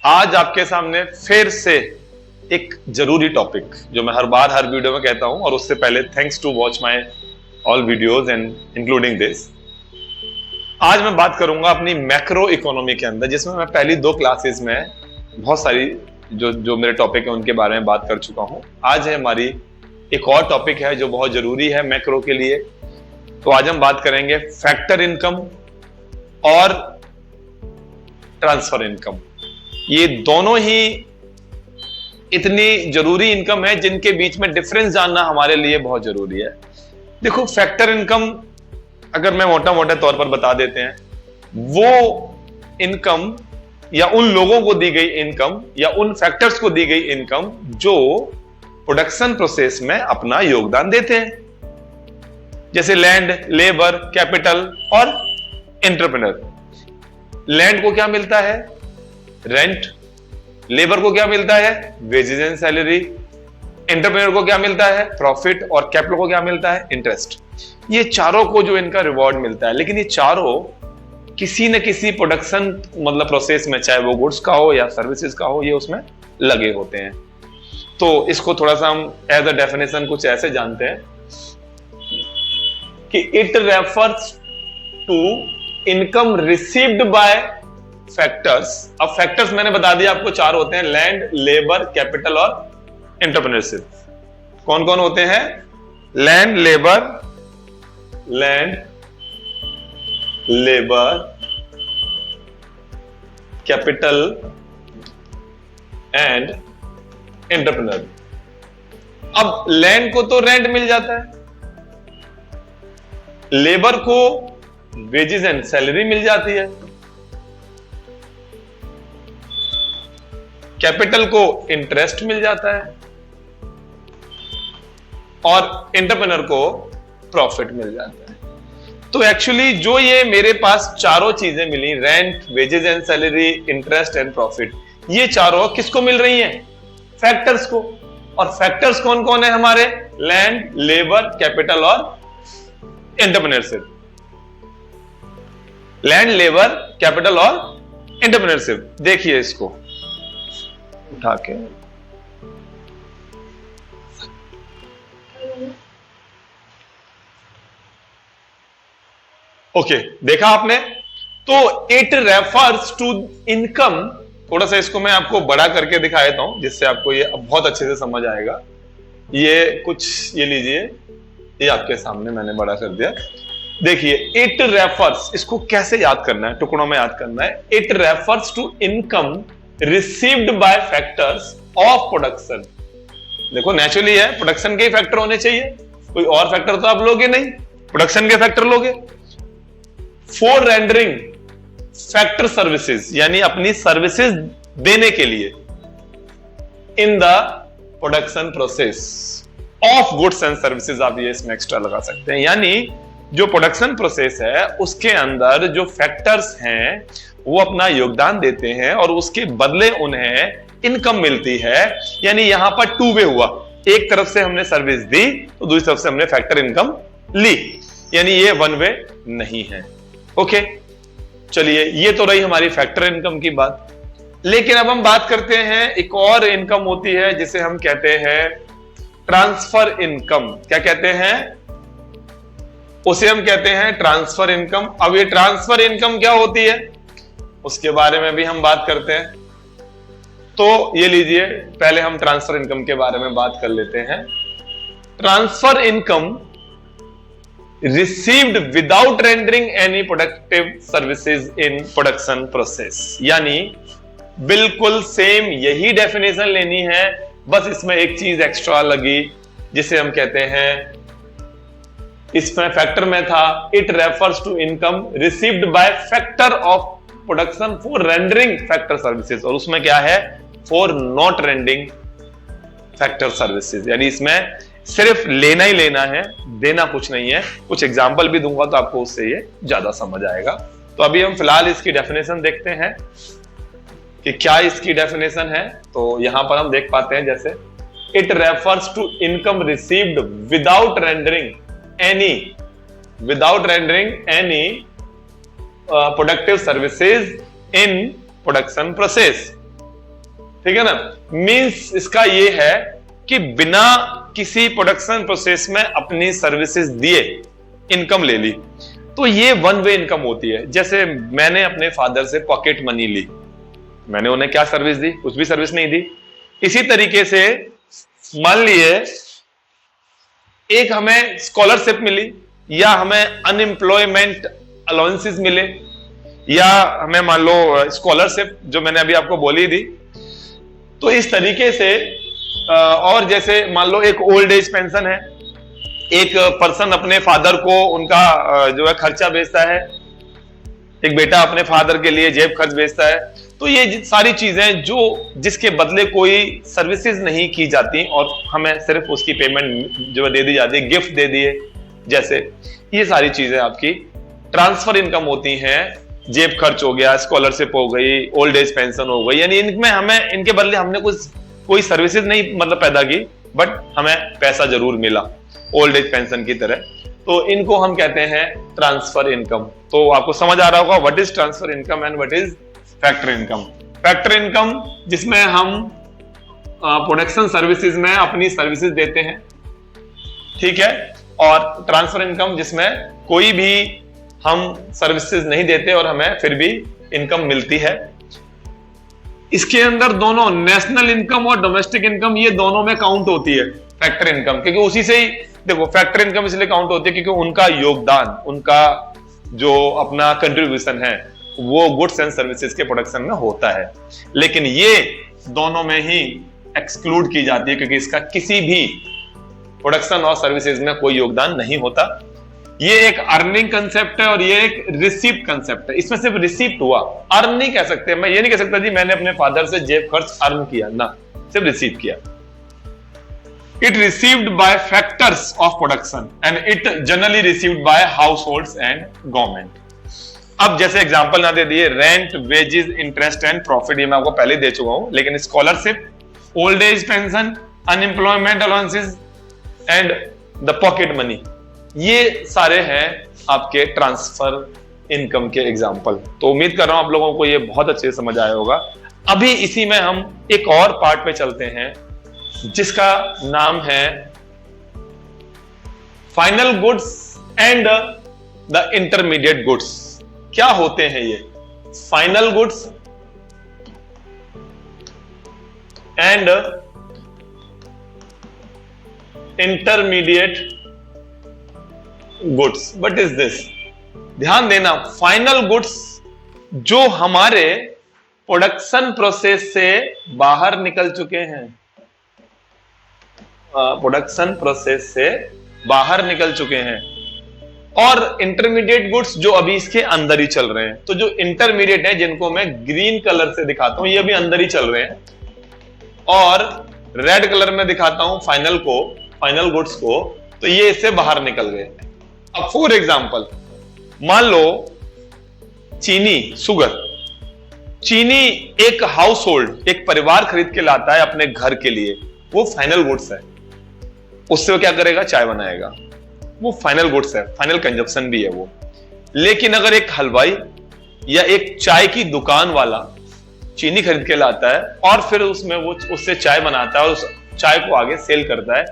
आज आपके सामने फिर से एक जरूरी टॉपिक जो मैं हर बार हर वीडियो में कहता हूं, और उससे पहले thanks to watch my all videos and including this. आज मैं बात करूंगा अपनी मैक्रो इकोनॉमी के अंदर, जिसमें मैं पहली 2 क्लासेस में बहुत सारी जो मेरे टॉपिक है उनके बारे में बात कर चुका हूं। आज है हमारी एक और टॉपिक है जो बहुत जरूरी है मैक्रो के लिए। तो आज हम बात करेंगे फैक्टर इनकम और ट्रांसफर इनकम। ये दोनों ही इतनी जरूरी इनकम है जिनके बीच में डिफरेंस जानना हमारे लिए बहुत जरूरी है। देखो, फैक्टर इनकम अगर मैं मोटा मोटा तौर पर बता देते हैं, वो इनकम या उन लोगों को दी गई इनकम या उन फैक्टर्स को दी गई इनकम जो प्रोडक्शन प्रोसेस में अपना योगदान देते हैं, जैसे लैंड, लेबर, कैपिटल और एंटरप्रेन्योर। लैंड को क्या मिलता है? रेंट। लेबर को क्या मिलता है? Wages and salary. एंटरप्रेन्योर को क्या मिलता है? प्रॉफिट। और कैपिटल को क्या मिलता है? इंटरेस्ट। ये चारों को जो इनका रिवॉर्ड मिलता है, लेकिन ये चारों किसी न किसी प्रोडक्शन मतलब प्रोसेस में, चाहे वो गुड्स का हो या सर्विसेज का हो, ये उसमें लगे होते हैं। तो इसको थोड़ा सा हम एज अ डेफिनेशन कुछ ऐसे जानते हैं कि it refers to income received by factors. अब फैक्टर्स मैंने बता दिया आपको 4 होते हैं: लैंड, लेबर, कैपिटल और एंटरप्रेन्योरशिप। कौन कौन होते हैं? Land, labour, capital and entrepreneur. अब लैंड को तो रेंट मिल जाता है, लेबर को वेजेस एंड सैलरी मिल जाती है, कैपिटल को इंटरेस्ट मिल जाता है और एंटरप्रेन्योर को प्रॉफिट मिल जाता है। तो एक्चुअली जो ये मेरे पास चारों चीजें मिली, rent, wages and salary, interest and profit, ये चारों किसको मिल रही हैं? फैक्टर्स को। और फैक्टर्स कौन कौन है हमारे? लैंड, लेबर, कैपिटल और एंटरप्रेन्योरशिप। लैंड, लेबर, कैपिटल और एंटरप्रेन्योरशिप। देखिए इसको उठा के, ओके, देखा आपने? तो इट रेफर्स टू इनकम। थोड़ा सा इसको मैं आपको बड़ा करके दिखा देता हूं जिससे आपको ये बहुत अच्छे से समझ आएगा। ये कुछ ये लीजिए, ये आपके सामने मैंने बड़ा कर दिया। देखिए, इट रेफर्स, इसको कैसे याद करना है, टुकड़ों में याद करना है। It refers to income received by factors of production. देखो, नेचुरली है, प्रोडक्शन के ही फैक्टर होने चाहिए, कोई और फैक्टर तो आप लोगे नहीं, प्रोडक्शन के फैक्टर लोगे। फॉर रेंडरिंग फैक्टर सर्विसेज, यानी अपनी सर्विसेज देने के लिए in the production process of goods and services. आप ये इसमें एक्स्ट्रा लगा सकते हैं, यानी जो प्रोडक्शन प्रोसेस है उसके अंदर जो फैक्टर्स हैं वो अपना योगदान देते हैं और उसके बदले उन्हें इनकम मिलती है। यानी यहां पर 2 वे हुआ, एक तरफ से हमने सर्विस दी तो दूसरी तरफ से हमने फैक्टर इनकम ली, यानी ये 1 वे नहीं है। ओके, चलिए, ये तो रही हमारी फैक्टर इनकम की बात। लेकिन अब हम बात करते हैं, एक और इनकम होती है जिसे हम कहते हैं ट्रांसफर इनकम। क्या कहते हैं? उसे हम कहते हैं ट्रांसफर इनकम। अब ये ट्रांसफर इनकम क्या होती है उसके बारे में भी हम बात करते हैं। तो ये लीजिए, पहले हम ट्रांसफर इनकम के बारे में बात कर लेते हैं। Transfer income received without rendering any productive services in production process. यानी बिल्कुल सेम यही डेफिनेशन लेनी है, बस इसमें एक चीज एक्स्ट्रा लगी जिसे हम कहते हैं, इसमें फैक्टर में था it refers to income received by factor of production for rendering factor services, और उसमें क्या है? For not rendering factor services. यानी इसमें सिर्फ लेना ही लेना है, देना कुछ नहीं है। कुछ एग्जांपल भी दूंगा तो आपको उससे ये ज्यादा समझ आएगा। तो अभी हम फिलहाल इसकी डेफिनेशन देखते हैं कि क्या इसकी डेफिनेशन है। तो यहां पर हम देख पाते हैं, जैसे it refers to income received without rendering any productive services in production process. ठीक है ना। मींस इसका ये है कि बिना किसी प्रोडक्शन प्रोसेस में अपनी सर्विसेज दिए इनकम ले ली, तो ये वन वे इनकम होती है। जैसे मैंने अपने फादर से पॉकेट मनी ली, मैंने उन्हें क्या सर्विस दी? कुछ भी सर्विस नहीं दी। इसी तरीके से मान लिए एक हमें स्कॉलरशिप मिली, या हमें अनएम्प्लॉयमेंट अलाउंसेस मिले, या हमें मान लो स्कॉलरशिप जो मैंने अभी आपको बोली दी। तो इस तरीके से और जैसे मान लो एक ओल्ड एज पेंशन है, एक पर्सन अपने फादर को उनका जो है खर्चा भेजता है, एक बेटा अपने फादर के लिए जेब खर्च भेजता है। तो ये सारी चीजें जो जिसके बदले कोई सर्विसेज नहीं की जाती और हमें सिर्फ उसकी पेमेंट जो है दे दी जाती है, गिफ्ट दे दिए जैसे, ये सारी चीजें आपकी ट्रांसफर इनकम होती हैं। जेब खर्च हो गया, स्कॉलरशिप हो गई, ओल्ड एज पेंशन हो गई, यानी इनमें हमें इनके बदले हमने कोई सर्विसेज नहीं मतलब पैदा की, बट हमें पैसा जरूर मिला ओल्ड एज पेंशन की तरह। तो इनको हम कहते हैं ट्रांसफर इनकम। तो आपको समझ आ रहा होगा what is transfer income and what is factor income. Factor income जिसमें हम प्रोडक्शन सर्विसेज में अपनी सर्विसेज देते हैं, ठीक है, और ट्रांसफर इनकम जिसमें कोई भी हम सर्विसेज नहीं देते और हमें फिर भी इनकम मिलती है। इसके अंदर दोनों नेशनल इनकम और डोमेस्टिक इनकम ये दोनों में काउंट होती है फैक्टर इनकम, क्योंकि उसी से ही देखो फैक्टर इनकम इसलिए काउंट होती है क्योंकि उनका योगदान, उनका जो अपना कंट्रीब्यूशन है वो गुड्स एंड सर्विसेज के प्रोडक्शन में होता है। लेकिन ये दोनों में ही एक्सक्लूड की जाती है क्योंकि इसका किसी भी प्रोडक्शन और सर्विसेज में कोई योगदान नहीं होता। ये एक अर्निंग कंसेप्ट है और ये एक रिसीप्ट कंसेप्ट है। इसमें सिर्फ रिसीप्ट हुआ, अर्न नहीं कह सकते। मैं ये नहीं कह सकता जी मैंने अपने फादर से जेब खर्च अर्न किया, ना, सिर्फ रिसीव किया। It received by factors of production and it generally received by households and government. अब जैसे एग्जांपल ना दे दिए, rent, wages, interest and profit, ये मैं आपको पहले दे चुका हूं, लेकिन scholarship, old age pension, unemployment allowances and the pocket money, ये सारे हैं आपके ट्रांसफर इनकम के एग्जांपल। तो उम्मीद कर रहा हूं आप लोगों को ये बहुत अच्छे से समझ आया होगा। अभी इसी में हम एक और पार्ट पे चलते हैं जिसका नाम है final goods and the intermediate goods. क्या होते हैं ये final goods and intermediate goods? What is this? ध्यान देना, फाइनल गुड्स जो हमारे प्रोडक्शन प्रोसेस से बाहर निकल चुके हैं, प्रोडक्शन प्रोसेस से बाहर निकल चुके हैं, और इंटरमीडिएट गुड्स जो अभी इसके अंदर ही चल रहे हैं। तो जो इंटरमीडिएट है जिनको मैं ग्रीन कलर से दिखाता हूं, ये अभी अंदर ही चल रहे हैं, और रेड कलर में दिखाता हूं फाइनल गुड्स को, तो ये इससे बाहर निकल गए। अब फॉर एग्जांपल मान लो चीनी, शुगर, चीनी एक हाउस होल्ड, एक परिवार खरीद के लाता है अपने घर के लिए, वो फाइनल गुड्स है। उससे वो क्या करेगा? चाय बनाएगा, वो फाइनल गुड्स है, फाइनल कंजप्शन भी है वो। लेकिन अगर एक हलवाई या एक चाय की दुकान वाला चीनी खरीद के लाता है और फिर उसमें वो उससे चाय बनाता है और उस चाय को आगे सेल करता है,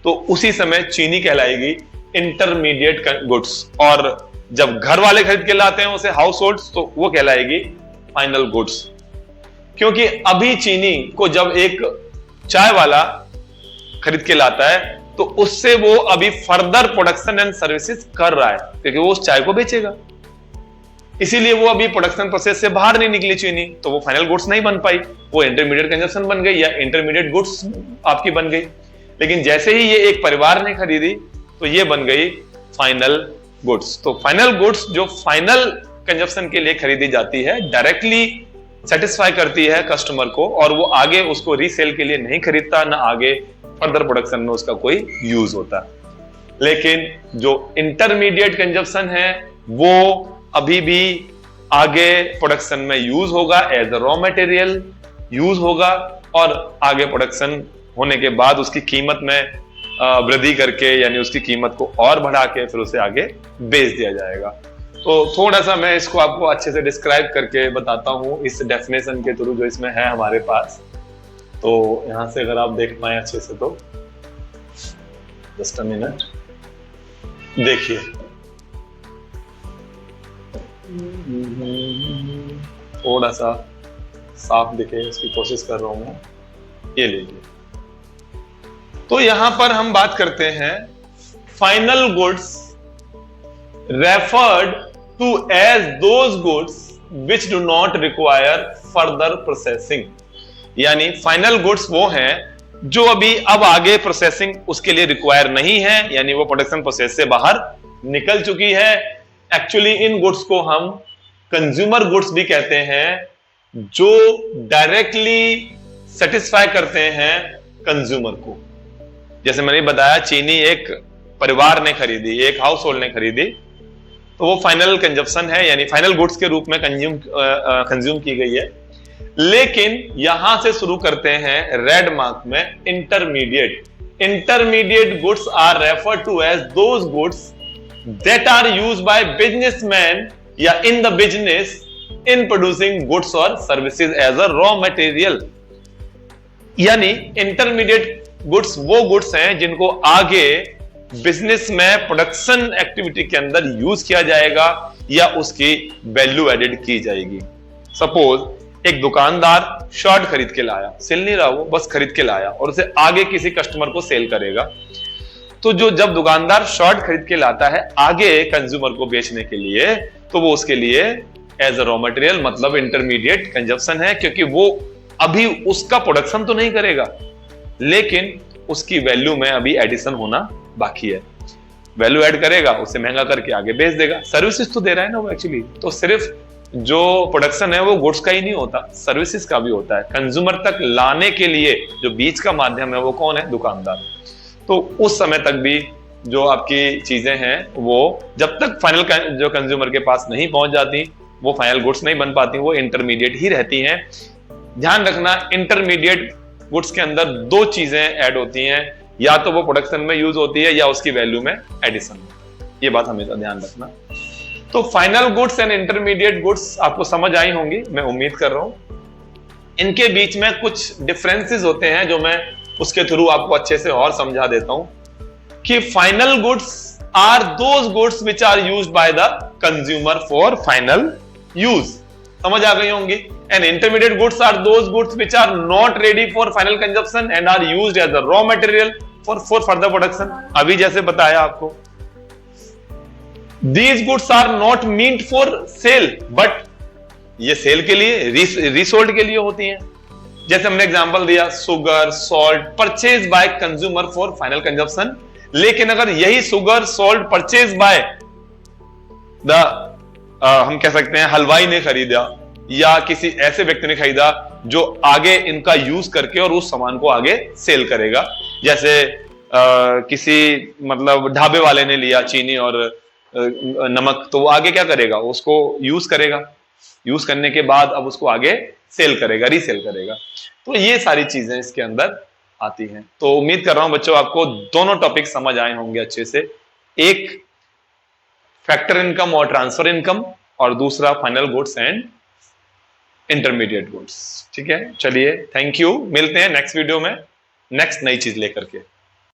तो उसी समय चीनी कहलाएगी इंटरमीडिएट गुड्स। और जब घर वाले खरीद के लाते हैं उसे हाउस होल्ड्स, तो वो कहलाएगी फाइनल गुड्स। क्योंकि अभी चीनी को जब एक चाय वाला खरीद के लाता है तो उससे वो अभी फर्दर प्रोडक्शन एंड सर्विसेज कर रहा है, क्योंकि वो उस चाय को बेचेगा, इसीलिए वो अभी प्रोडक्शन प्रोसेस से बाहर नहीं निकली चीनी, तो वो फाइनल गुड्स नहीं बन पाई, वो इंटरमीडिएट कंजप्शन बन गई या इंटरमीडिएट गुड्स आपकी बन गई। लेकिन जैसे ही ये एक परिवार ने खरीदी तो ये बन गई फाइनल गुड्स। तो फाइनल गुड्स जो फाइनल कंजप्शन के लिए खरीदी जाती है, डायरेक्टली सेटिस्फाई करती है कस्टमर को, और वो आगे उसको रीसेल के लिए नहीं खरीदता, ना आगे फर्दर प्रोडक्शन में उसका कोई यूज होता। लेकिन जो इंटरमीडिएट कंजप्शन है वो अभी भी आगे प्रोडक्शन में यूज होगा, as a raw material use होगा, और आगे प्रोडक्शन होने के बाद उसकी कीमत में वृद्धि करके, यानी उसकी कीमत को और बढ़ा के फिर उसे आगे बेच दिया जाएगा। तो थोड़ा सा मैं इसको आपको अच्छे से डिस्क्राइब करके बताता हूं इस डेफिनेशन के थ्रू जो इसमें है हमारे पास। तो यहां से अगर आप देख पाए अच्छे से तो जस्ट अ मिनट देखिए, थोड़ा सा साफ दिखे इसकी कोशिश कर रहा हूं मैं। ये लीजिए, तो यहां पर हम बात करते हैं final goods referred to as those goods which do not require further processing. यानी फाइनल गुड्स वो हैं जो अभी अब आगे प्रोसेसिंग उसके लिए रिक्वायर नहीं है, यानी वो प्रोडक्शन प्रोसेस से बाहर निकल चुकी है। एक्चुअली इन गुड्स को हम कंज्यूमर गुड्स भी कहते हैं, जो डायरेक्टली सेटिस्फाई करते हैं कंज्यूमर को। जैसे मैंने बताया, चीनी एक परिवार ने खरीदी, एक हाउस होल्ड ने खरीदी, तो वो फाइनल कंजप्शन है, यानी फाइनल गुड्स के रूप में कंज्यूम की गई है। लेकिन यहां से शुरू करते हैं रेड मार्क में intermediate goods are referred to as those goods that are used by businessman या in the business in producing goods और services as a raw material. यानी इंटरमीडिएट गुड्स वो गुड्स हैं जिनको आगे बिजनेस में प्रोडक्शन एक्टिविटी के अंदर यूज किया जाएगा या उसकी वैल्यू एडेड की जाएगी। सपोज एक दुकानदार शर्ट खरीद के लाया, सेल नहीं रहा, वो बस खरीद के लाया और उसे आगे किसी कस्टमर को सेल करेगा। तो जब दुकानदार शर्ट खरीद के लाता है आगे कंज्यूमर को बेचने के लिए, तो वो उसके लिए एज अ रॉ मटेरियल, मतलब इंटरमीडिएट कंजप्शन है, क्योंकि वो अभी उसका प्रोडक्शन तो नहीं करेगा, लेकिन उसकी वैल्यू में अभी एडिशन होना बाकी है। वैल्यू ऐड करेगा, उसे महंगा करके आगे बेच देगा। सर्विसेज तो दे रहा है ना वो एक्चुअली। तो सिर्फ जो प्रोडक्शन है वो गुड्स का ही नहीं होता, सर्विसेज का भी होता है। कंज्यूमर तक लाने के लिए जो बीच का माध्यम है वो कौन है? दुकानदार। तो उस समय तक भी जो आपकी चीजें हैं वो जब तक फाइनल जो कंज्यूमर के पास नहीं पहुंच जाती, वो फाइनल गुड्स नहीं बन पाती, वो इंटरमीडिएट ही रहती हैं। ध्यान रखना, इंटरमीडिएट गुड्स के अंदर दो चीजें ऐड होती हैं, या तो वो प्रोडक्शन में यूज होती है या उसकी वैल्यू में एडिशन होता है। ये बात हमेशा ध्यान रखना। तो final goods and intermediate goods आपको समझ आई होंगी, मैं उम्मीद कर रहा हूं। इनके बीच में कुछ डिफरेंसेस होते हैं जो मैं उसके थ्रू आपको अच्छे से और समझा देता हूं कि final goods are those goods which are used by the consumer for final use. समझ आ गई होंगी। And intermediate goods are those goods which are not ready for final consumption and are used as a raw material for further production. अभी जैसे बताया आपको, these goods are not meant for sale, but ये cell के लिए, resold के लिए होती हैं। जैसे हमने एग्जांपल दिया, sugar salt purchase by consumer for final consumption. लेकिन अगर यही sugar salt purchase by the हम कह सकते हैं हलवाई ने खरीदा या किसी ऐसे व्यक्ति ने खरीदा जो आगे इनका यूज करके और उस सामान को आगे सेल करेगा। जैसे किसी मतलब ढाबे वाले ने लिया चीनी और नमक, तो वो आगे क्या करेगा? उसको यूज करेगा, यूज करने के बाद अब उसको आगे सेल करेगा, रीसेल करेगा। तो ये सारी चीजें इसके अंदर आती हैं। तो उम्मीद कर रहा हूं बच्चों आपको दोनों टॉपिक समझ आए होंगे अच्छे से। एक फैक्टर इनकम और ट्रांसफर इनकम, और दूसरा final goods and intermediate goods. ठीक है, चलिए, थैंक यू। मिलते हैं नेक्स्ट वीडियो में नेक्स्ट नई चीज लेकर के।